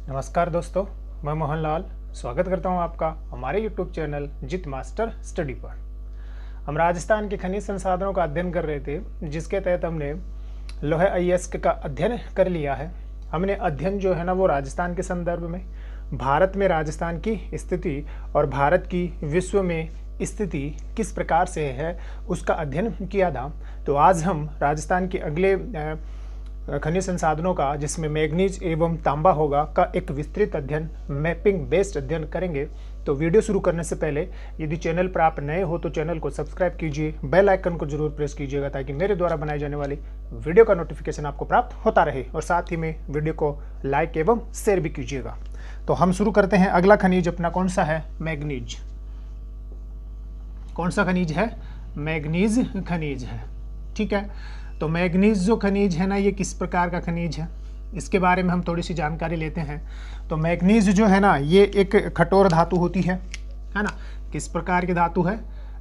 नमस्कार दोस्तों, मैं मोहनलाल स्वागत करता हूं आपका हमारे YouTube चैनल जित मास्टर स्टडी पर। हम राजस्थान के खनिज संसाधनों का अध्ययन कर रहे थे, जिसके तहत हमने लोहे अयस्क का अध्ययन कर लिया है। हमने अध्ययन जो है ना वो राजस्थान के संदर्भ में, भारत में राजस्थान की स्थिति और भारत की विश्व में स्थिति किस प्रकार से है उसका अध्ययन किया था। तो आज हम राजस्थान के अगले खनिज संसाधनों का, जिसमें मैग्नीज एवं तांबा होगा, का एक विस्तृत अध्ययन, मैपिंग बेस्ड अध्ययन करेंगे। तो वीडियो शुरू करने से पहले यदि चैनल पर आप नए हो तो चैनल को सब्सक्राइब कीजिए, बेल आइकन को जरूर प्रेस कीजिएगा ताकि मेरे द्वारा बनाई जाने वाली वीडियो का नोटिफिकेशन आपको प्राप्त होता रहे, और साथ ही में वीडियो को लाइक एवं शेयर भी कीजिएगा। तो हम शुरू करते हैं। अगला खनिज अपना कौन सा है? मैग्नीज। कौन सा खनिज है? मैग्नीज खनिज है। ठीक है, तो मैग्नीज जो खनिज है ना, ये किस प्रकार का खनिज है, इसके बारे में हम थोड़ी सी जानकारी लेते हैं। तो मैग्नीज जो है ना, ये एक कठोर धातु होती है ना। किस प्रकार की धातु है?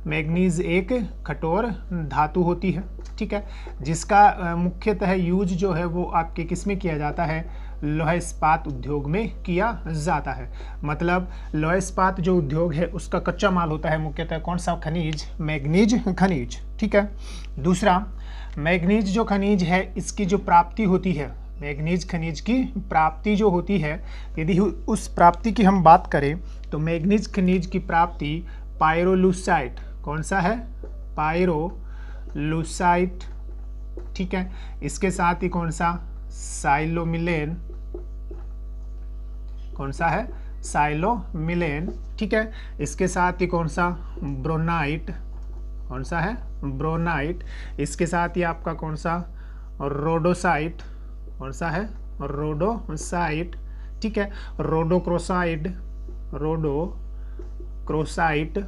मैग्नीज एक कठोर धातु होती है। ठीक है, जिसका मुख्यतः यूज जो है वो आपके किस में किया जाता है? लोहा इस्पात उद्योग में किया जाता है। मतलब लोहा इस्पात जो उद्योग है उसका कच्चा माल होता है मुख्यतः कौन सा खनिज? मैग्नीज खनिज। ठीक है, दूसरा, मैग्नीज जो खनिज है इसकी जो प्राप्ति होती है, मैग्नीज खनिज की प्राप्ति जो होती है, यदि उस प्राप्ति की हम बात करें तो मैग्नीज खनिज की प्राप्ति पायरोलुसाइट, कौन सा है? पायरोलुसाइट। ठीक है, इसके साथ ही कौन सा? साइलोमिलेन। कौन सा है? साइलोमिलेन। ठीक है, इसके साथ ही कौन सा? ब्रोनाइट। कौन सा है? ब्रोनाइट। इसके साथ ही आपका कौन सा? रोडोसाइट। कौन सा है? रोडोसाइट। ठीक है, रोडोक्रोसाइड, रोडोक्रोसाइट।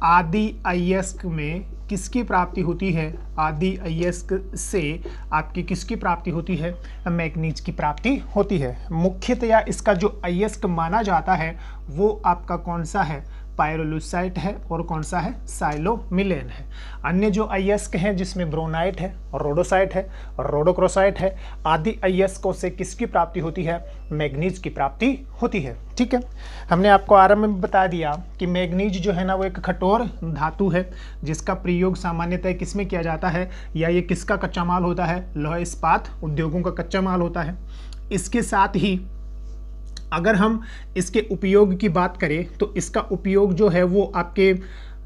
आदि अयस्क में किसकी प्राप्ति होती है? आदि अयस्क से आपकी किसकी प्राप्ति होती है? मैग्नीज की प्राप्ति होती है। मुख्यतया इसका जो अयस्क माना जाता है वो आपका कौन सा है? पायरोलुसाइट है, और कौन सा है? साइलोमिलेन है। अन्य जो अयस्क हैं जिसमें ब्रोनाइट है और रोडोसाइट है और रोडोक्रोसाइट है, आदि अयस्कों से किसकी प्राप्ति होती है? मैग्नीज की प्राप्ति होती है। ठीक है, हमने आपको आरंभ में बता दिया कि मैग्नीज जो है ना वो एक कठोर धातु है जिसका प्रयोग सामान्यतः किस में किया जाता है, या ये किसका कच्चा माल होता है? लोहा इस्पात उद्योगों का कच्चा माल होता है। इसके साथ ही अगर हम इसके उपयोग की बात करें तो इसका उपयोग जो है वो आपके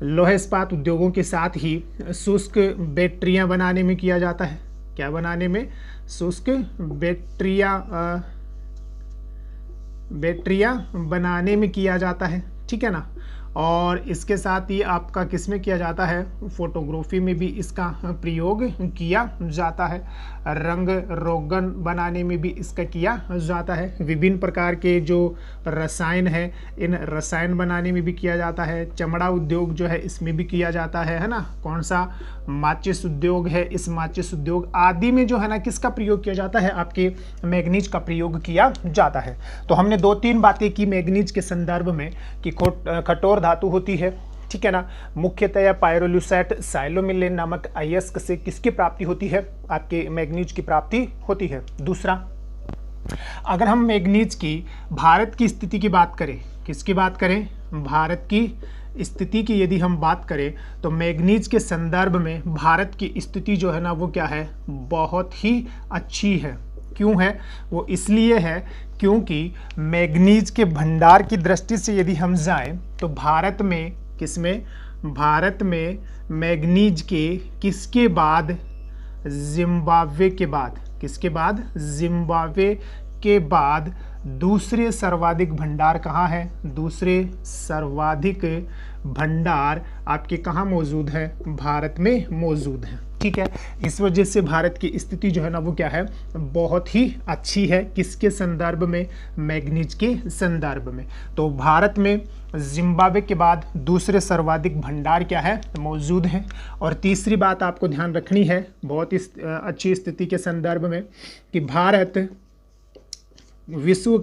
लोहा इस्पात उद्योगों के साथ ही शुष्क बैटरियां बनाने में किया जाता है। क्या बनाने में? शुष्क बैटरियां बनाने में किया जाता है। ठीक है ना, और इसके साथ ही आपका किस में किया जाता है? फोटोग्राफी में भी इसका प्रयोग किया जाता है। रंग रोगन बनाने में भी इसका किया जाता है। विभिन्न प्रकार के जो रसायन है, इन रसायन बनाने में भी किया जाता है। चमड़ा उद्योग जो है इसमें भी किया जाता है ना। कौन सा? माचिस उद्योग है, इस माचिस उद्योग आदि में जो है ना किसका प्रयोग किया जाता है? आपके मैग्नीज का प्रयोग किया जाता है। तो हमने 2-3 बातें की मैग्नीज के संदर्भ में कि कठोर धातु होती है। ठीक है ना, मुख्यतः पायरोलुसाइट साइलोमिलेन नामक अयस्क से किसकी प्राप्ति होती है? आपके मैग्नीज की प्राप्ति होती है। दूसरा, अगर हम मैग्नीज की भारत की स्थिति की बात करें, किसकी बात करें? भारत की स्थिति की यदि हम बात करें तो मैग्नीज के संदर्भ में भारत की स्थिति जो है ना वो क्या है? बहुत ही अच्छी है। क्यों है? वो इसलिए है क्योंकि मैग्नीज के भंडार की दृष्टि से यदि हम जाएं तो भारत में, किसमें? भारत में मैग्नीज के किसके बाद? जिम्बाब्वे के बाद। किसके बाद? जिम्बाब्वे के बाद दूसरे सर्वाधिक भंडार कहाँ है? दूसरे सर्वाधिक भंडार आपके कहाँ मौजूद है? भारत में मौजूद है। ठीक है, इस वजह से भारत की स्थिति जो है ना वो क्या है? बहुत ही अच्छी है। किसके संदर्भ में? मैग्नीज के संदर्भ में। तो भारत में जिम्बाब्वे के बाद दूसरे सर्वाधिक भंडार क्या है? मौजूद है। और तीसरी बात आपको ध्यान रखनी है बहुत ही अच्छी स्थिति के संदर्भ में कि भारत विश्व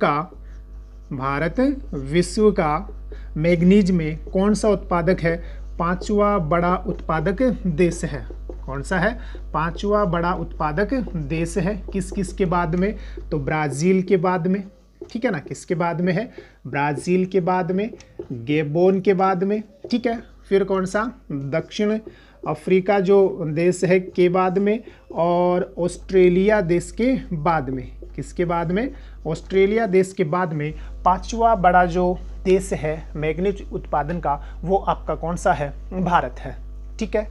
का मैग्नीज में कौन सा उत्पादक है? 5वां बड़ा उत्पादक देश है। कौन सा है? 5वां बड़ा उत्पादक देश है। किस किस के बाद में? तो ब्राज़ील के बाद में, ठीक है ना। किसके बाद में है? ब्राज़ील के बाद में, गेबोन के बाद में, ठीक है। फिर कौन सा? दक्षिण अफ्रीका जो देश है के बाद में, और ऑस्ट्रेलिया देश के बाद में। किसके बाद में? ऑस्ट्रेलिया देश के बाद में पांचवा बड़ा जो देश है मैग्नीज उत्पादन का, वो आपका कौन सा है? भारत है, ठीक है।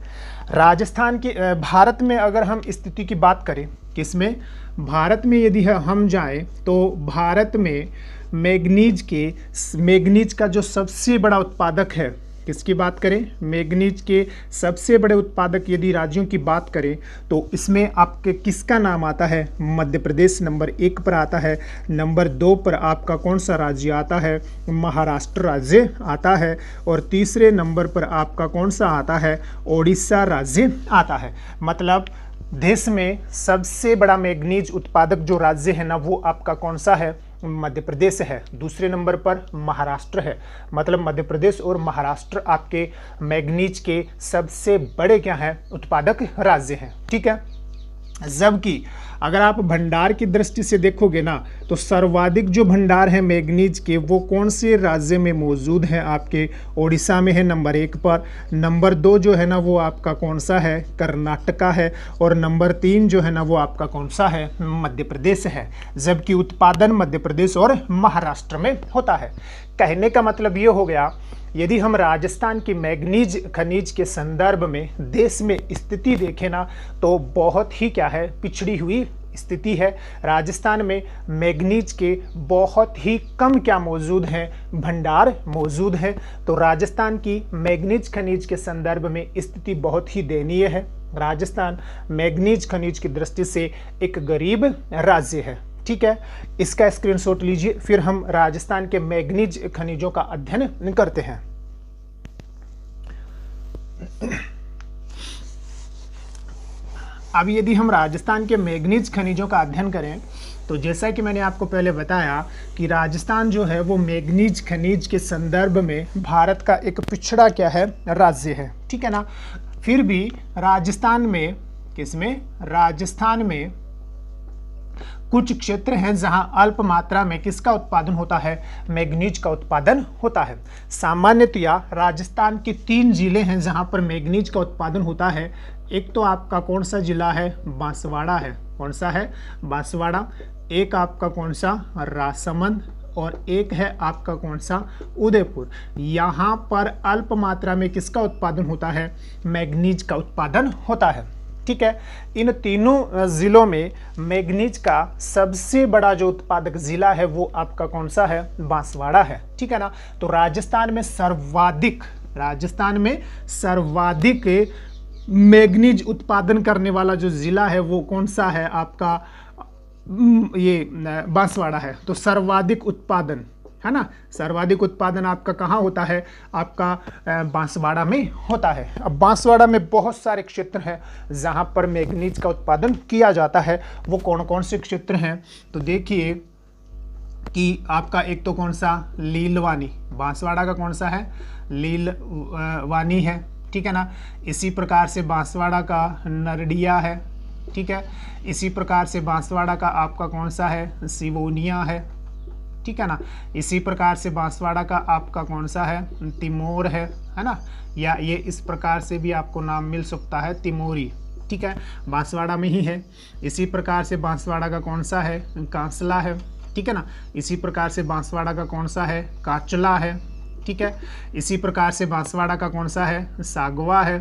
राजस्थान के भारत में अगर हम स्थिति की बात करें, किसमें? भारत में यदि हम जाएं तो भारत में मैग्नीज का जो सबसे बड़ा उत्पादक है, किसकी बात करें? मैग्नीज के सबसे बड़े उत्पादक यदि राज्यों की बात करें तो इसमें आपके किसका नाम आता है? मध्य प्रदेश नंबर 1 पर आता है। नंबर 2 पर आपका कौन सा राज्य आता है? महाराष्ट्र राज्य आता है। और तीसरे नंबर पर आपका कौन सा आता है? ओडिशा राज्य आता है। मतलब देश में सबसे बड़ा मैग्नीज उत्पादक जो राज्य है ना, वो आपका कौन सा है? मध्य प्रदेश है। दूसरे नंबर पर महाराष्ट्र है। मतलब मध्य प्रदेश और महाराष्ट्र आपके मैग्नीज के सबसे बड़े क्या हैं? उत्पादक राज्य हैं, ठीक है। जबकि अगर आप भंडार की दृष्टि से देखोगे ना, तो सर्वाधिक जो भंडार है मैग्नीज के, वो कौन से राज्य में मौजूद हैं? आपके ओडिशा में है नंबर 1 पर। नंबर 2 जो है ना, वो आपका कौन सा है? कर्नाटका है। और नंबर 3 जो है ना, वो आपका कौन सा है? मध्य प्रदेश है। जबकि उत्पादन मध्य प्रदेश और महाराष्ट्र में होता है। कहने का मतलब ये हो गया, यदि हम राजस्थान की मैग्नीज खनिज के संदर्भ में देश में स्थिति देखें ना, तो बहुत ही क्या है? पिछड़ी हुई स्थिति है। राजस्थान में मैग्नीज के बहुत ही कम क्या मौजूद हैं? भंडार मौजूद हैं। तो राजस्थान की मैग्नीज खनिज के संदर्भ में स्थिति बहुत ही दयनीय है। राजस्थान मैग्नीज खनिज की दृष्टि से एक गरीब राज्य है, ठीक है। इसका स्क्रीनशॉट लीजिए, फिर हम राजस्थान के मैग्नीज खनिजों का अध्ययन करते हैं। अब यदि हम राजस्थान के मैग्नीज खनिजों का अध्ययन करें, तो जैसा कि मैंने आपको पहले बताया कि राजस्थान जो है वो मैग्नीज खनिज के संदर्भ में भारत का एक पिछड़ा क्या है? राज्य है, ठीक है ना। फिर भी राजस्थान में, किसमें? राजस्थान में कुछ क्षेत्र हैं जहां अल्प मात्रा में किसका उत्पादन होता है? मैग्नीज का उत्पादन होता है। सामान्यतया राजस्थान के 3 जिले हैं जहां पर मैग्नीज का उत्पादन होता है। एक तो आपका कौन सा जिला है? बांसवाड़ा है। कौन सा है? बांसवाड़ा। एक आपका कौन सा? राजसमंद। और एक है आपका कौन सा? उदयपुर। यहाँ पर अल्प मात्रा में किसका उत्पादन होता है? मैग्नीज का उत्पादन होता है, ठीक है। इन तीनों जिलों में मैग्नीज का सबसे बड़ा जो उत्पादक जिला है वो आपका कौन सा है? बांसवाड़ा है, ठीक है ना। तो राजस्थान में सर्वाधिक मैग्नीज उत्पादन करने वाला जो जिला है वो कौन सा है? आपका ये बांसवाड़ा है। तो सर्वाधिक उत्पादन है ना, सर्वाधिक उत्पादन आपका कहाँ होता है? आपका बांसवाड़ा में होता है। अब बांसवाड़ा में बहुत सारे क्षेत्र हैं जहाँ पर मैग्नीज का उत्पादन किया जाता है। वो कौन कौन से क्षेत्र हैं? तो देखिए कि आपका एक तो कौन सा? लीलवानी। बांसवाड़ा का कौन सा है? लीलवानी है, ठीक है ना। इसी प्रकार से बांसवाड़ा का नरडिया है, ठीक है। इसी प्रकार से बांसवाड़ा का आपका कौन सा है? सिवोनिया है, ठीक है ना। इसी प्रकार से बांसवाड़ा का आपका कौन सा है? तिमोर है ना। या ये इस प्रकार से भी आपको नाम मिल सकता है, तिमोरी, ठीक है, बांसवाड़ा में ही है। इसी प्रकार से बांसवाड़ा का कौन सा है? कांसला है, ठीक है ना। इसी प्रकार से बांसवाड़ा का कौन सा है? काचला है, ठीक है। इसी प्रकार से बांसवाड़ा का कौन सा है? सागवा है।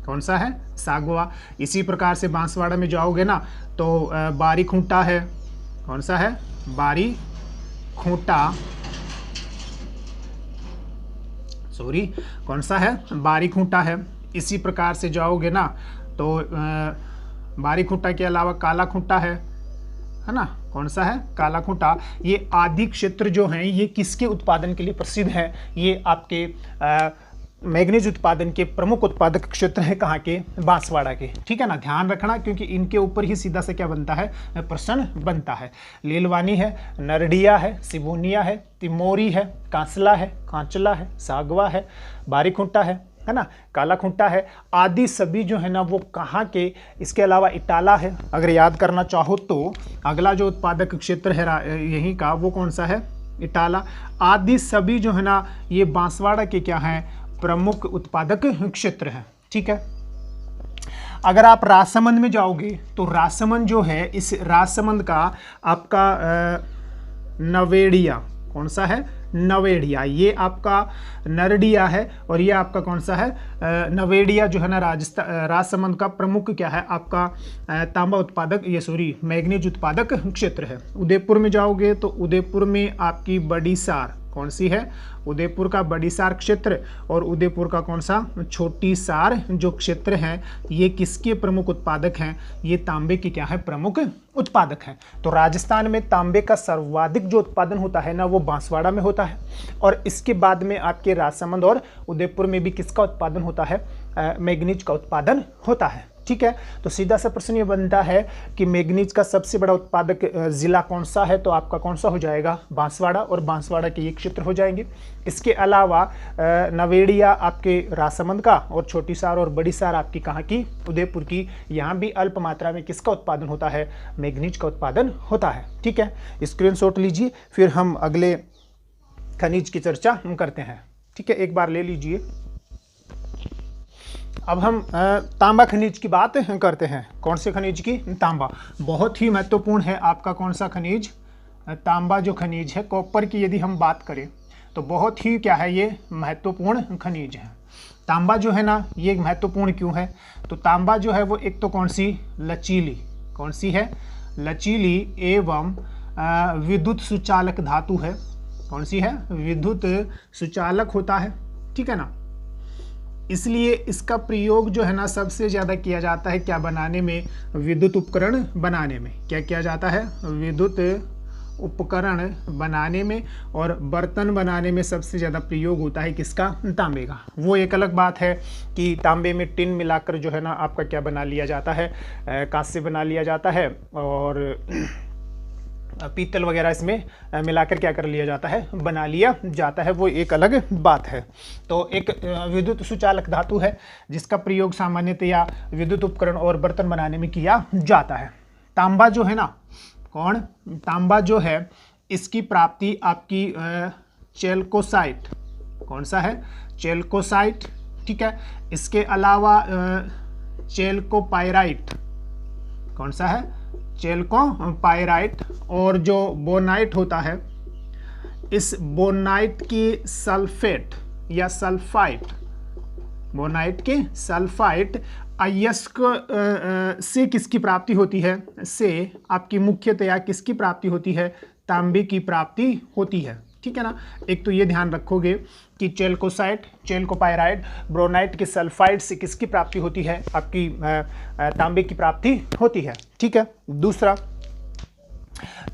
कौन सा है? सागवा। इसी प्रकार से बांसवाड़ा में जाओगे ना तो बारी खूंटा है। कौन सा है? बारी खूंटा, सॉरी, कौन सा है? बारी खूंटा है। इसी प्रकार से जाओगे ना तो बारी खूंटा के अलावा काला खूंटा है ना। कौन सा है? काला खूंटा। ये आदि क्षेत्र जो हैं ये किसके उत्पादन के लिए प्रसिद्ध हैं? ये आपके मैग्नीज उत्पादन के प्रमुख उत्पादक क्षेत्र है कहाँ के? बांसवाड़ा के, ठीक है ना। ध्यान रखना क्योंकि इनके ऊपर ही सीधा से क्या बनता है? प्रश्न बनता है। लीलवानी है, नरडिया है, सिवोनिया है, तिमोरी है, कांसला है, कांचला है, सागवा है, बारीखूंटा है है ना, काला खुंटा है, आदि सभी जो है ना वो कहाँ के, इसके अलावा इटाला है। अगर याद करना चाहो तो अगला जो उत्पादक क्षेत्र है यहीं का वो कौन सा है, इटाला। आदि सभी जो है ना ये बांसवाड़ा के क्या हैं, प्रमुख उत्पादक क्षेत्र हैं। ठीक है, अगर आप राजसमंद में जाओगे तो राजसमंद जो है, इस राजसमंद का आपका नवेड़िया, कौन सा है, नवेड़िया, ये आपका नरडिया है और ये आपका कौन सा है, नवेड़िया जो है ना राजसमंद का प्रमुख क्या है आपका तांबा उत्पादक, ये सॉरी मैग्नीज उत्पादक क्षेत्र है। उदयपुर में जाओगे तो उदयपुर में आपकी बड़ी सार, कौन सी है, उदयपुर का बड़ी सार क्षेत्र, और उदयपुर का कौन सा, छोटी सार जो क्षेत्र हैं, ये किसके प्रमुख उत्पादक हैं, ये तांबे के क्या है, प्रमुख उत्पादक हैं। तो राजस्थान में तांबे का सर्वाधिक जो उत्पादन होता है ना वो बांसवाड़ा में होता है, और इसके बाद में आपके राजसमंद और उदयपुर में भी किसका उत्पादन होता है, मैग्नीज का उत्पादन होता है। ठीक है, तो सीधा सा प्रश्न ये बनता है कि मैग्नीज का सबसे बड़ा उत्पादक जिला कौन सा है, तो आपका कौन सा हो जाएगा, बांसवाड़ा, और बांसवाड़ा के ये क्षेत्र हो जाएंगे। इसके अलावा नवेड़िया आपके राजसमंद का, और छोटी सार और बड़ी सार आपकी कहाँ की, उदयपुर की। यहाँ भी अल्प मात्रा में किसका उत्पादन होता है, मैग्नीज का उत्पादन होता है। ठीक है, स्क्रीनशॉट लीजिए, फिर हम अगले खनिज की चर्चा करते हैं। ठीक है, एक बार ले लीजिए। अब हम तांबा खनिज की बात करते हैं। कौन से खनिज की, तांबा। बहुत ही महत्वपूर्ण है आपका कौन सा खनिज, तांबा जो खनिज है। कॉपर की यदि हम बात करें तो बहुत ही क्या है, ये महत्वपूर्ण खनिज है। तांबा जो है ना ये महत्वपूर्ण क्यों है, तो तांबा जो है वो एक तो कौन सी, लचीली, कौन सी है, लचीली एवं विद्युत सुचालक धातु है। कौन सी है, विद्युत सुचालक होता है। ठीक है ना, इसलिए इसका प्रयोग जो है ना सबसे ज़्यादा किया जाता है क्या बनाने में, विद्युत उपकरण बनाने में। क्या किया जाता है, विद्युत उपकरण बनाने में, और बर्तन बनाने में सबसे ज़्यादा प्रयोग होता है किसका, तांबे का। वो एक अलग बात है कि तांबे में टिन मिलाकर जो है ना आपका क्या बना लिया जाता है, कांस्य बना लिया जाता है, और पीतल वगैरह इसमें मिलाकर क्या कर लिया जाता है, बना लिया जाता है, वो एक अलग बात है। तो एक विद्युत सुचालक धातु है जिसका प्रयोग सामान्यतया विद्युत उपकरण और बर्तन बनाने में किया जाता है। तांबा जो है ना, कौन, तांबा जो है इसकी प्राप्ति आपकी चेल्कोसाइट, कौन सा है, चेल्कोसाइट। ठीक है, इसके अलावा चेल्कोपाइराइट, कौन सा है, चेल्कोपाइराइट, और जो बोनाइट होता है, इस बोनाइट की सल्फेट या सल्फाइट, बोनाइट के सल्फाइट अयस्क से किसकी प्राप्ति होती है, से आपकी मुख्यतया किसकी प्राप्ति होती है, तांबे की प्राप्ति होती है। ठीक है ना, एक तो ये ध्यान रखोगे कि चेल्कोसाइट, चेल्कोपाइराइट, ब्रोनाइट के सल्फाइड से किसकी प्राप्ति होती है, आपकी तांबे की प्राप्ति होती है। ठीक है, दूसरा,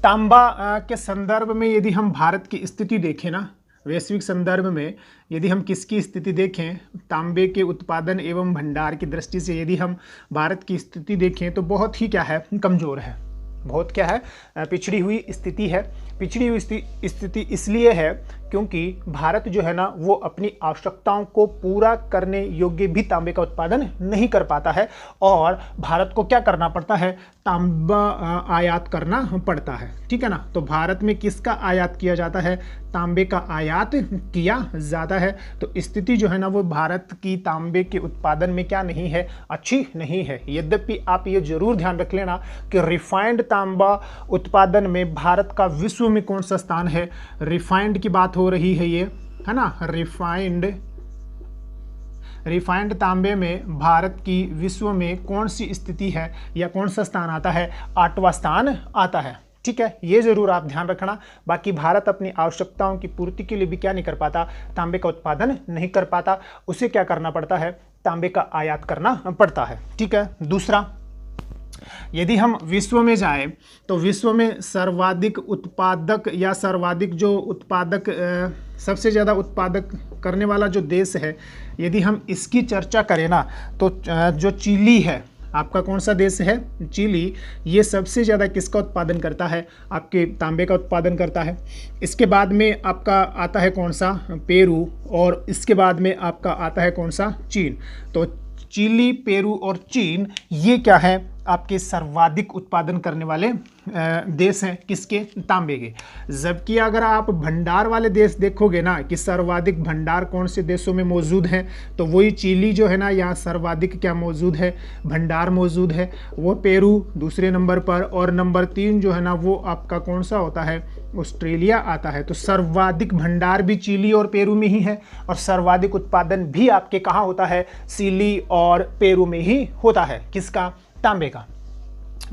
तांबा के संदर्भ में यदि हम भारत की स्थिति देखें ना, वैश्विक संदर्भ में यदि हम किसकी स्थिति देखें, तांबे के उत्पादन एवं भंडार की दृष्टि से यदि हम भारत की स्थिति देखें तो बहुत ही क्या है, कमज़ोर है, बहुत क्या है, पिछड़ी हुई स्थिति है। पिछड़ी हुई स्थिति इसलिए है क्योंकि भारत जो है ना वो अपनी आवश्यकताओं को पूरा करने योग्य भी तांबे का उत्पादन नहीं कर पाता है, और भारत को क्या करना पड़ता है, तांबा आयात करना पड़ता है। ठीक है ना, तो भारत में किसका आयात किया जाता है, तांबे का आयात किया जाता है। तो स्थिति जो है ना वो भारत की तांबे के उत्पादन में क्या नहीं है, अच्छी नहीं है। यद्यपि आप ये जरूर ध्यान रख लेना कि रिफाइंड तांबा उत्पादन में भारत का विश्व में कौन सा स्थान है, रिफाइंड की बात हो रही है ये, है ना, रिफाइंड तांबे में भारत की विश्व में कौन सी स्थिति है या कौन सा स्थान आता है, 8वां स्थान आता है। ठीक है, ये जरूर आप ध्यान रखना। बाकी भारत अपनी आवश्यकताओं की पूर्ति के लिए भी क्या नहीं कर पाता, तांबे का उत्पादन नहीं कर पाता, उसे क्या करना पड़ता है, तांबे का आयात करना पड़ता है। ठीक है, दूसरा, यदि हम विश्व में जाएं तो विश्व में सर्वाधिक उत्पादक या सर्वाधिक जो उत्पादक सबसे ज़्यादा उत्पादक करने वाला जो देश है, यदि हम इसकी चर्चा करें ना तो जो चिली है, आपका कौन सा देश है, चिली, ये सबसे ज़्यादा किसका उत्पादन करता है, आपके तांबे का उत्पादन करता है। इसके बाद में आपका आता है कौन सा, पेरू, और इसके बाद में आपका आता है कौन सा, चीन। तो चिली, पेरू और चीन ये क्या है, आपके सर्वाधिक उत्पादन करने वाले देश हैं, किसके, तांबे के। जबकि अगर आप भंडार वाले देश देखोगे ना कि सर्वाधिक भंडार कौन से देशों में मौजूद हैं, तो वही चिली जो है ना, यहाँ सर्वाधिक क्या मौजूद है, भंडार मौजूद है, वो पेरू दूसरे नंबर पर, और नंबर 3 जो है ना वो आपका कौन सा होता है, ऑस्ट्रेलिया आता है। तो सर्वाधिक भंडार भी चिली और पेरू में ही है, और सर्वाधिक उत्पादन भी आपके कहाँ होता है, चिली और पेरू में ही होता है, किसका, तांबे का।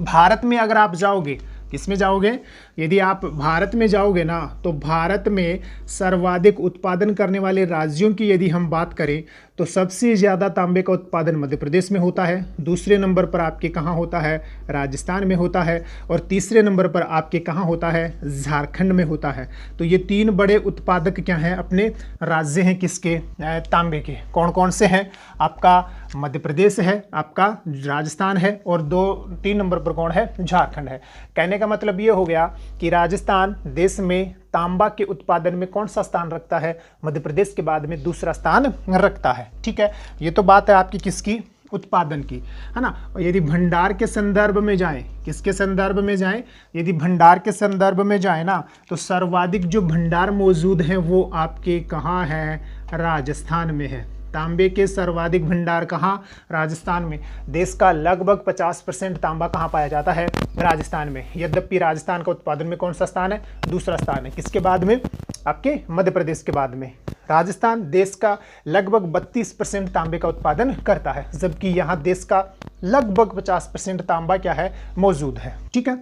भारत में अगर आप जाओगे, किस में जाओगे, यदि आप भारत में जाओगे ना, तो भारत में सर्वाधिक उत्पादन करने वाले राज्यों की यदि हम बात करें तो सबसे ज़्यादा तांबे का उत्पादन मध्य प्रदेश में होता है, दूसरे नंबर पर आपके कहाँ होता है, राजस्थान में होता है, और तीसरे नंबर पर आपके कहाँ होता है, झारखंड में होता है। तो ये 3 बड़े उत्पादक क्या हैं, अपने राज्य हैं, किसके, तांबे के। कौन कौन से हैं, आपका मध्य प्रदेश है, आपका राजस्थान है, और 2-3 नंबर पर कौन है, झारखंड है। कहने का मतलब ये हो गया कि राजस्थान देश में तांबा के उत्पादन में कौन सा स्थान रखता है, मध्य प्रदेश के बाद में दूसरा स्थान रखता है। ठीक है, ये तो बात है आपकी किसकी, उत्पादन की, है ना। और यदि भंडार के संदर्भ में जाएं, किसके संदर्भ में जाएं, यदि भंडार के संदर्भ में जाएं ना, तो सर्वाधिक जो भंडार मौजूद हैं वो आपके कहाँ है, राजस्थान में है। तांबे के सर्वाधिक भंडार कहाँ, राजस्थान में। देश का लगभग 50% तांबा कहाँ पाया जाता है, राजस्थान में। यद्यपि राजस्थान का उत्पादन में कौन सा स्थान है, दूसरा स्थान है, किसके बाद में, आपके मध्य प्रदेश के बाद में। राजस्थान देश का लगभग 32% तांबे का उत्पादन करता है, जबकि यहाँ देश का लगभग 50% तांबा क्या है, मौजूद है। ठीक है,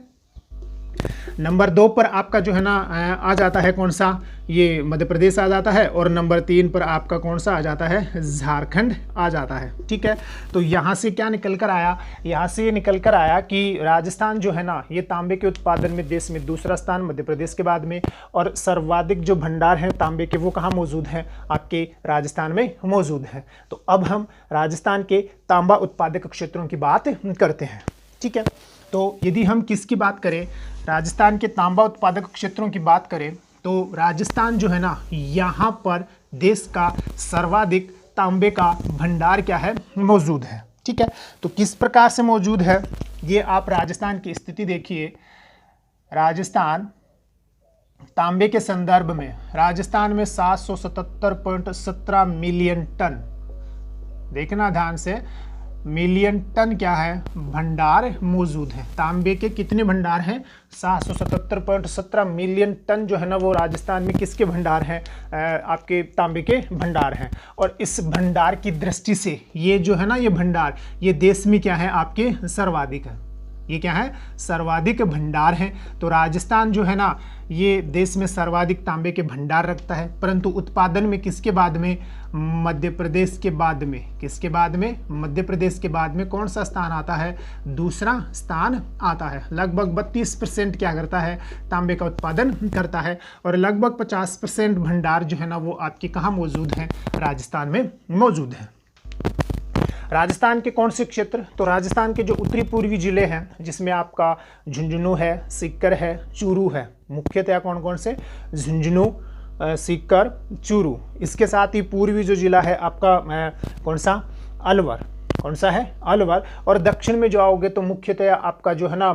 नंबर 2 पर आपका जो है ना आ जाता है कौन सा, ये मध्य प्रदेश आ जाता है, और नंबर 3 पर आपका कौन सा आ जाता है, झारखंड आ जाता है। ठीक है, तो यहाँ से क्या निकल कर आया, यहाँ से ये निकल कर आया कि राजस्थान जो है ना, ये तांबे के उत्पादन में देश में दूसरा स्थान मध्य प्रदेश के बाद में, और सर्वाधिक जो भंडार हैं तांबे के वो कहाँ मौजूद हैं, आपके राजस्थान में मौजूद हैं। तो अब हम राजस्थान के तांबा उत्पादक क्षेत्रों की बात करते हैं। ठीक है, तो यदि हम किसकी बात करें, राजस्थान के तांबा उत्पादक क्षेत्रों की बात करें, तो राजस्थान जो है ना, यहाँ पर देश का सर्वाधिक तांबे का भंडार क्या है, मौजूद है। ठीक है, तो किस प्रकार से मौजूद है, ये आप राजस्थान की स्थिति देखिए। राजस्थान तांबे के संदर्भ में, राजस्थान में 777.17 मिलियन टन, देखना ध्यान से, मिलियन टन क्या है, भंडार मौजूद है। तांबे के कितने भंडार हैं, 777.17 मिलियन टन जो है ना वो राजस्थान में किसके भंडार हैं, आपके तांबे के भंडार हैं। और इस भंडार की दृष्टि से ये जो है ना, ये भंडार, ये देश में क्या है, आपके सर्वाधिक है। ये क्या है, सर्वाधिक भंडार है। तो राजस्थान जो है ना, ये देश में सर्वाधिक तांबे के भंडार रखता है, परंतु उत्पादन में किसके बाद में, मध्य प्रदेश के बाद में। किसके बाद में, मध्य प्रदेश के बाद में कौन सा स्थान आता है, दूसरा स्थान आता है। लगभग 32% क्या करता है, तांबे का उत्पादन करता है, और लगभग 50% भंडार जो है ना वो आपके कहाँ मौजूद है, राजस्थान में मौजूद है। राजस्थान के कौन से क्षेत्र, तो राजस्थान के जो उत्तरी पूर्वी जिले हैं, जिसमें आपका झुंझुनू है, सीकर है, चूरू है, मुख्यतः कौन कौन से, झुंझुनू, सीकर, चूरू। इसके साथ ही पूर्वी जो जिला है आपका कौन सा, अलवर, कौन सा है, अलवर। और दक्षिण में जाओगे तो मुख्यतः आपका जो है ना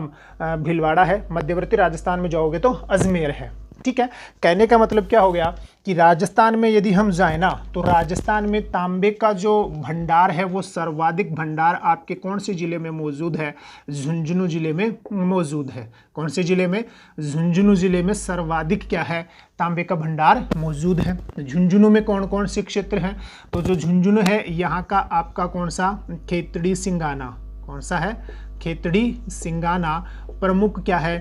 भीलवाड़ा है, मध्यवर्ती राजस्थान में जाओगे तो अजमेर है। ठीक है, कहने का मतलब क्या हो गया कि राजस्थान में यदि हम जाएं ना, तो राजस्थान में तांबे का जो भंडार है वो सर्वाधिक भंडार आपके कौन से जिले में मौजूद है, झुंझुनू जिले में मौजूद है। कौन से जिले में, झुंझुनू जिले में सर्वाधिक क्या है, तांबे का भंडार मौजूद है। झुंझुनू में कौन कौन से क्षेत्र हैं, तो जो झुंझुनू है यहाँ का आपका कौन सा, खेतड़ी सिंगाना, कौन सा है, खेतड़ी सिंगाना प्रमुख क्या है,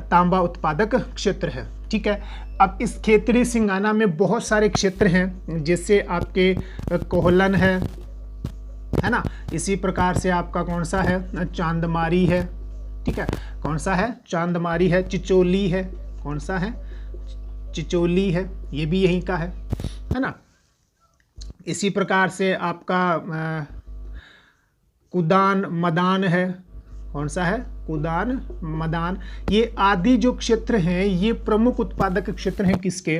तांबा उत्पादक क्षेत्र है। ठीक है, अब इस खेतड़ी सिंगाना में बहुत सारे क्षेत्र हैं, जैसे आपके कोहलन है ना, इसी प्रकार से आपका कौन सा है, चांदमारी है। ठीक है, कौन सा है, चांदमारी है, चिचोली है, कौन सा है, चिचोली है, ये भी यहीं का है ना। इसी प्रकार से आपका कुदान मदान है, कौन सा है, कुदान मदान। ये आदि जो क्षेत्र हैं ये प्रमुख उत्पादक क्षेत्र हैं किसके,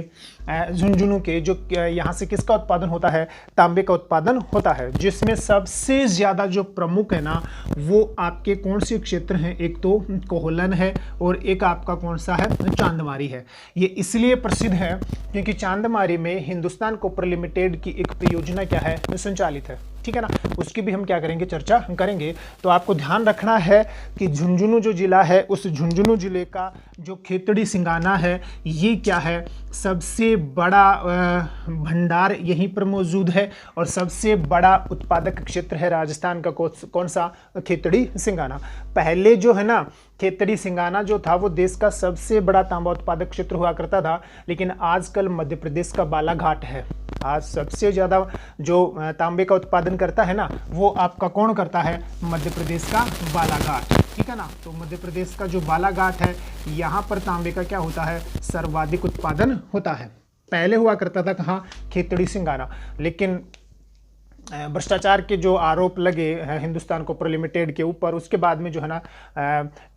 झुंझुनू के। जो यहाँ से किसका उत्पादन होता है, तांबे का उत्पादन होता है, जिसमें सबसे ज़्यादा जो प्रमुख है ना वो आपके कौन से क्षेत्र हैं, एक तो कोहलन है और एक आपका कौन सा है, चांदमारी है। ये इसलिए प्रसिद्ध है क्योंकि चांदमारी में हिंदुस्तान कॉपर लिमिटेड की एक परियोजना क्या है, संचालित है, ठीक है ना। उसकी भी हम क्या करेंगे, चर्चा करेंगे। तो आपको ध्यान रखना है कि झुंझुनू जो जिला है उस झुंझुनू जिले का जो खेतड़ी सिंगाना है ये क्या है, सबसे बड़ा भंडार यहीं पर मौजूद है और सबसे बड़ा उत्पादक क्षेत्र है राजस्थान का कौन सा, खेतड़ी सिंगाना। पहले जो है ना खेतड़ी सिंगाना जो था वो देश का सबसे बड़ा तांबा उत्पादक क्षेत्र हुआ करता था, लेकिन आजकल मध्य प्रदेश का बालाघाट है। आज सबसे ज़्यादा जो तांबे का उत्पादन करता है ना वो आपका कौन करता है, मध्य प्रदेश का बालाघाट, ठीक है ना। तो मध्य प्रदेश का जो बालाघाट है यहाँ पर तांबे का क्या होता है, सर्वाधिक उत्पादन होता है। पहले हुआ करता था कहाँ, खेतड़ी सिंगाना, लेकिन भ्रष्टाचार के जो आरोप लगे हिंदुस्तान कॉपर लिमिटेड के ऊपर, उसके बाद में जो है ना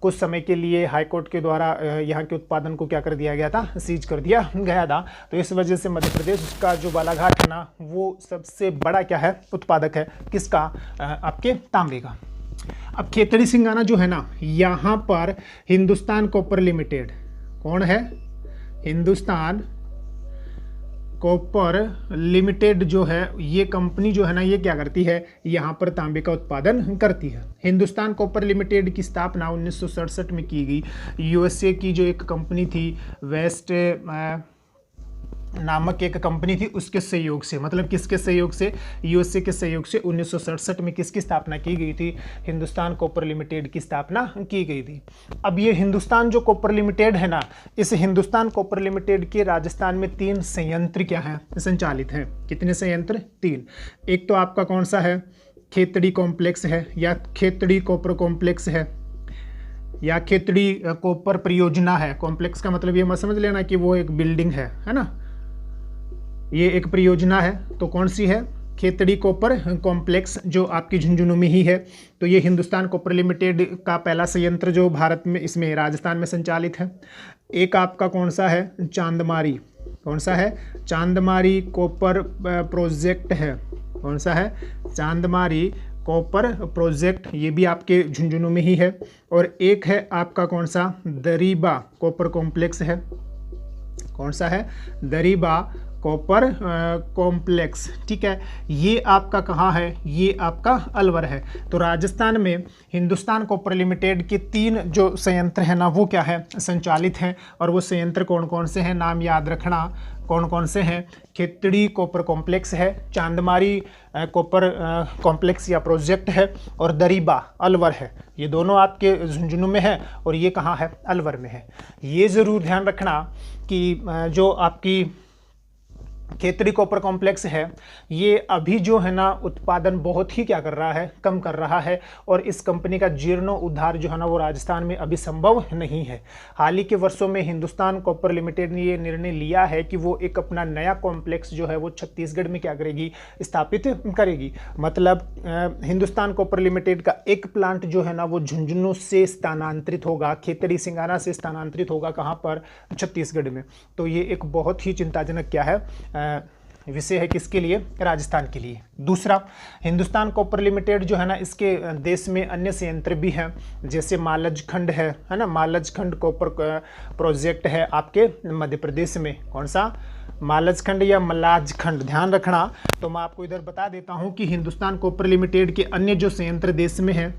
कुछ समय के लिए हाईकोर्ट के द्वारा यहाँ के उत्पादन को क्या कर दिया गया था, सीज कर दिया गया था। तो इस वजह से मध्य प्रदेश उसका जो बालाघाट है ना वो सबसे बड़ा क्या है, उत्पादक है, किसका, आपके तांबे का। अब खेतड़ी सिंगाना जो है ना यहाँ पर हिंदुस्तान कॉपर लिमिटेड, कौन है, हिंदुस्तान कॉपर लिमिटेड जो है ये कंपनी जो है ना ये क्या करती है, यहाँ पर तांबे का उत्पादन करती है। हिंदुस्तान कॉपर लिमिटेड की स्थापना 1967 में की गई। यूएसए की जो एक कंपनी थी वेस्ट नामक एक कंपनी थी उसके सहयोग से, मतलब किसके सहयोग से, यूएसए के सहयोग से 1967 में किसकी स्थापना की गई थी, हिंदुस्तान कॉपर लिमिटेड की स्थापना की गई थी। अब ये हिंदुस्तान जो कॉपर लिमिटेड है ना, इस हिंदुस्तान कॉपर लिमिटेड के राजस्थान में 3 संयंत्र क्या है, संचालित हैं। कितने संयंत्र, 3। एक तो आपका कौन सा है, खेतड़ी कॉम्प्लेक्स है या खेतड़ी कॉपर कॉम्प्लेक्स है या खेतड़ी कॉपर परियोजना है। कॉम्प्लेक्स का मतलब ये मत समझ लेना कि वो एक बिल्डिंग है ना, ये एक परियोजना है। तो कौन सी है, खेतड़ी कॉपर कॉम्प्लेक्स जो आपकी झुंझुनू में ही है। तो ये हिंदुस्तान कॉपर लिमिटेड का पहला संयंत्र जो भारत में, इसमें राजस्थान में संचालित है। एक आपका कौन सा है, चांदमारी, कौन सा है, चांदमारी कॉपर प्रोजेक्ट है, कौन सा है, चांदमारी कॉपर प्रोजेक्ट, ये भी आपके झुंझुनू में ही है। और एक है आपका कौन सा, दरीबा कॉपर कॉम्प्लेक्स है, कौन सा है, दरीबा कॉपर कॉम्प्लेक्स, ठीक है। ये आपका कहाँ है, ये आपका अलवर है। तो राजस्थान में हिंदुस्तान कॉपर लिमिटेड के 3 जो संयंत्र हैं ना वो क्या है, संचालित हैं। और वो संयंत्र कौन कौन से हैं, नाम याद रखना, कौन कौन से हैं, खेतड़ी कॉपर कॉम्प्लेक्स है, चांदमारी कॉपर कॉम्प्लेक्स या प्रोजेक्ट है, और दरीबा अलवर है। ये दोनों आपके झुंझुनू में है और ये कहाँ है, अलवर में है। ये ज़रूर ध्यान रखना कि जो आपकी खेतड़ी कॉपर कॉम्प्लेक्स है ये अभी जो है ना उत्पादन बहुत ही क्या कर रहा है, कम कर रहा है। और इस कंपनी का जीर्णोद्धार जो है ना वो राजस्थान में अभी संभव नहीं है। हाल ही के वर्षों में हिंदुस्तान कॉपर लिमिटेड ने ये निर्णय लिया है कि वो एक अपना नया कॉम्प्लेक्स जो है वो छत्तीसगढ़ में क्या करेगी, स्थापित करेगी। मतलब हिंदुस्तान कॉपर लिमिटेड का एक प्लांट जो है ना वो झुंझुनू से स्थानांतरित होगा, खेतड़ी सिंगाना से स्थानांतरित होगा, कहाँ पर, छत्तीसगढ़ में। तो ये एक बहुत ही चिंताजनक क्या है, विषय है, किसके लिए, राजस्थान के लिए। दूसरा, हिंदुस्तान कॉपर लिमिटेड जो है ना इसके देश में अन्य संयंत्र भी हैं, जैसे मालज खंड है ना, मालज खंड कॉपर प्रोजेक्ट है आपके मध्य प्रदेश में। कौन सा, मालज खंड या मलाज खंड, ध्यान रखना। तो मैं आपको इधर बता देता हूं कि हिंदुस्तान कॉपर लिमिटेड के अन्य जो संयंत्र देश में हैं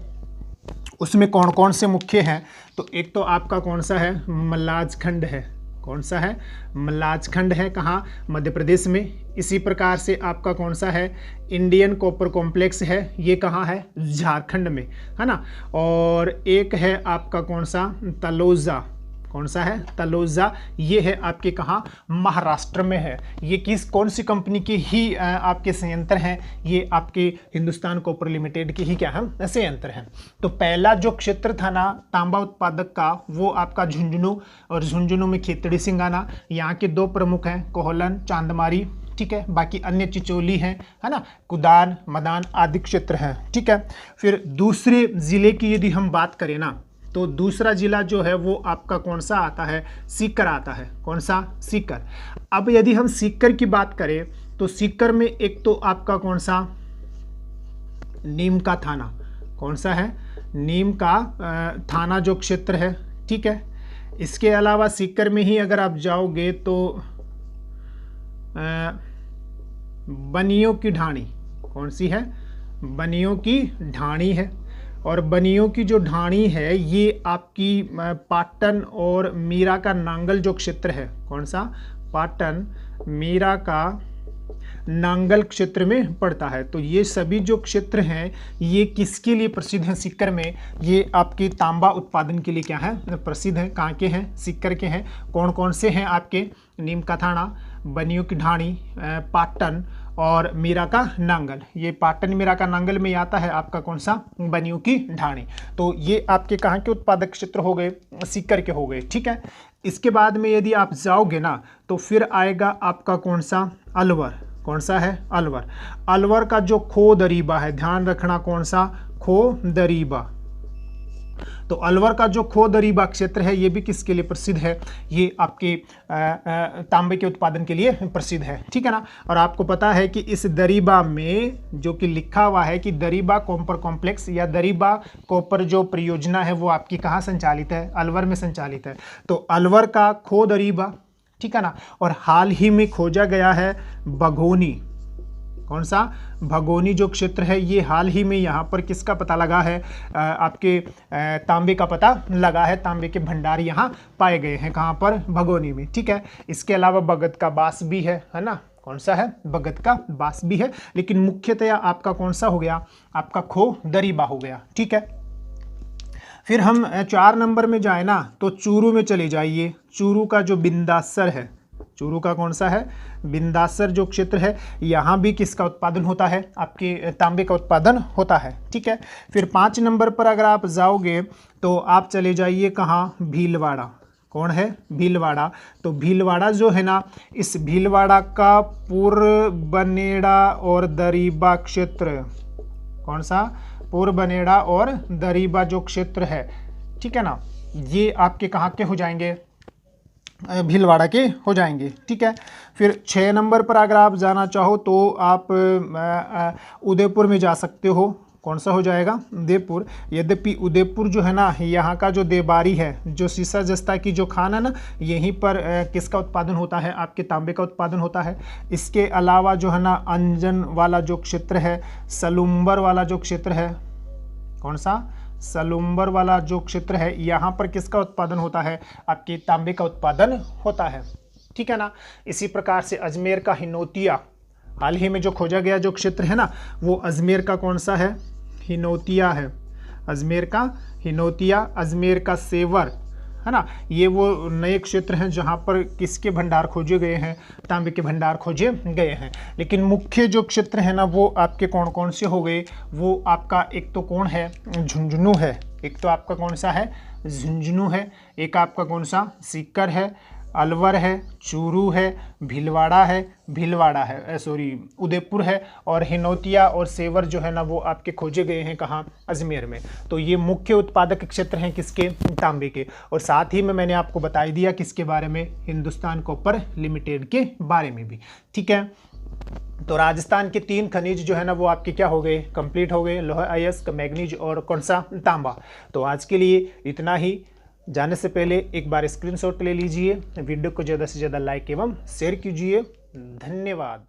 उसमें कौन कौन से मुख्य हैं। तो एक तो आपका कौन सा है, मलाज खंड है, कौन सा है, मलाज खंड है, कहाँ, मध्य प्रदेश में। इसी प्रकार से आपका कौन सा है, इंडियन कॉपर कॉम्प्लेक्स है, ये कहाँ है, झारखंड में, है ना। और एक है आपका कौन सा, तलोजा, कौन सा है, तलोजा, ये है आपके कहाँ, महाराष्ट्र में है। ये कौन सी कंपनी के ही आपके संयंत्र हैं, ये आपके हिंदुस्तान कॉपर लिमिटेड के ही क्या है, संयंत्र हैं। तो पहला जो क्षेत्र था ना तांबा उत्पादक का वो आपका झुंझुनू, और झुंझुनू में खेतड़ी सिंगाना। यहाँ के 2 प्रमुख हैं, कोहलन, चांदमारी, ठीक ठीक है। बाकी अन्य चिचोली हैं, है ना, कुदान, मदान आदि क्षेत्र हैं, ठीक है। फिर दूसरे ज़िले की यदि हम बात करें ना, तो दूसरा ज़िला जो है वो आपका कौन सा आता है, सीकर आता है। कौन सा, सीकर। अब यदि हम सीकर की बात करें तो सीकर में एक तो आपका कौन सा, नीम का थाना। कौन सा है, नीम का थाना जो क्षेत्र है, ठीक है। इसके अलावा सीकर में ही अगर आप जाओगे तो बनियों की ढाणी। कौन सी है, बनियों की ढाणी है। और बनियों की जो ढाणी है ये आपकी पाटन और मीरा का नांगल जो क्षेत्र है। कौन सा, पाटन मीरा का नांगल क्षेत्र में पड़ता है। तो ये सभी जो क्षेत्र हैं ये किसके लिए प्रसिद्ध हैं सीकर में, ये आपके तांबा उत्पादन के लिए क्या है, प्रसिद्ध है। कहाँ के हैं, सीकर के हैं। कौन कौन से हैं आपके, नीम का थाना, बनियों की ढाणी, पाटन और मीरा का नांगल। ये पाटन मीरा का नांगल में आता है आपका कौन सा, बनियों की ढाणी। तो ये आपके कहाँ के उत्पादक क्षेत्र हो गए, सीकर के हो गए, ठीक है। इसके बाद में यदि आप जाओगे ना तो फिर आएगा आपका कौन सा, अलवर। कौन सा है, अलवर। अलवर का जो खो दरीबा है, ध्यान रखना, कौन सा, खो दरीबा। तो अलवर का जो खो दरीबा क्षेत्र है ये भी किसके लिए प्रसिद्ध है, ये आपके तांबे के उत्पादन के लिए प्रसिद्ध है, ठीक है ना। और आपको पता है कि इस दरीबा में जो कि लिखा हुआ है कि दरीबा कॉपर कॉम्प्लेक्स या दरीबा कॉपर जो परियोजना है वो आपकी कहाँ संचालित है, अलवर में संचालित है। तो अलवर का खो दरीबा, ठीक है ना। और हाल ही में खोजा गया है भगोनी। कौन सा, भगोनी जो क्षेत्र है ये हाल ही में यहाँ पर किसका पता लगा है, आपके तांबे का पता लगा है। तांबे के भंडार यहाँ पाए गए हैं, कहाँ पर, भगोनी में, ठीक है। इसके अलावा भगत का बास भी है ना। कौन सा है, भगत का बास भी है। लेकिन मुख्यतया आपका कौन सा हो गया, आपका खो दरीबा हो गया, ठीक है। फिर हम 4 नंबर में जाए ना तो चूरू में चले जाइए। चूरू का जो बिंदासर है, चूरू का कौन सा है, बिंदासर जो क्षेत्र है, यहाँ भी किसका उत्पादन होता है, आपके तांबे का उत्पादन होता है, ठीक है। फिर 5 नंबर पर अगर आप जाओगे तो आप चले जाइए कहाँ, भीलवाड़ा। कौन है, भीलवाड़ा। तो भीलवाड़ा जो है ना, इस भीलवाड़ा का पुरबनेड़ा और दरीबा क्षेत्र, कौन सा, पुरबनेड़ा और दरीबा जो क्षेत्र है, ठीक है ना, ये आपके कहाँ के हो जाएंगे, भीलवाड़ा के हो जाएंगे, ठीक है। फिर 6 नंबर पर अगर आप जाना चाहो तो आप उदयपुर में जा सकते हो। कौन सा हो जाएगा, उदयपुर। यद्यपि उदयपुर जो है ना, यहाँ का जो देबारी है, जो सीसा जस्ता की जो खान है ना, यहीं पर किसका उत्पादन होता है, आपके तांबे का उत्पादन होता है। इसके अलावा जो है ना, अंजन वाला जो क्षेत्र है, सलुम्बर वाला जो क्षेत्र है, कौन सा, सलुम्बर वाला जो क्षेत्र है, यहाँ पर किसका उत्पादन होता है, आपके तांबे का उत्पादन होता है, ठीक है ना। इसी प्रकार से अजमेर का हिनोतिया, हाल ही में जो खोजा गया जो क्षेत्र है ना, वो अजमेर का कौन सा है, हिनोतिया है। अजमेर का हिनोतिया, अजमेर का सेवर, है ना, ये वो नए क्षेत्र हैं जहाँ पर किसके भंडार खोजे गए हैं, तांबे के भंडार खोजे गए हैं। लेकिन मुख्य जो क्षेत्र है ना वो आपके कौन कौन से हो गए, वो आपका एक तो कौन है, झुंझुनू है। एक तो आपका कौन सा है, झुंझुनू है। एक आपका कौन सा, सीकर है, अलवर है, चूरू है, भीलवाड़ा है, उदयपुर है, और हिनोतिया और सेवर जो है ना वो आपके खोजे गए हैं कहाँ, अजमेर में। तो ये मुख्य उत्पादक क्षेत्र हैं किसके, तांबे के। और साथ ही में मैंने आपको बता दिया किसके बारे में, हिंदुस्तान कॉपर लिमिटेड के बारे में भी, ठीक है। तो राजस्थान के 3 खनिज जो है ना वो आपके क्या हो गए, कंप्लीट हो गए, लोहा, अयस्क, मैग्नीज और कौन सा, तांबा। तो आज के लिए इतना ही। जाने से पहले एक बार स्क्रीनशॉट ले लीजिए, वीडियो को ज़्यादा से ज़्यादा लाइक एवं शेयर कीजिए। धन्यवाद।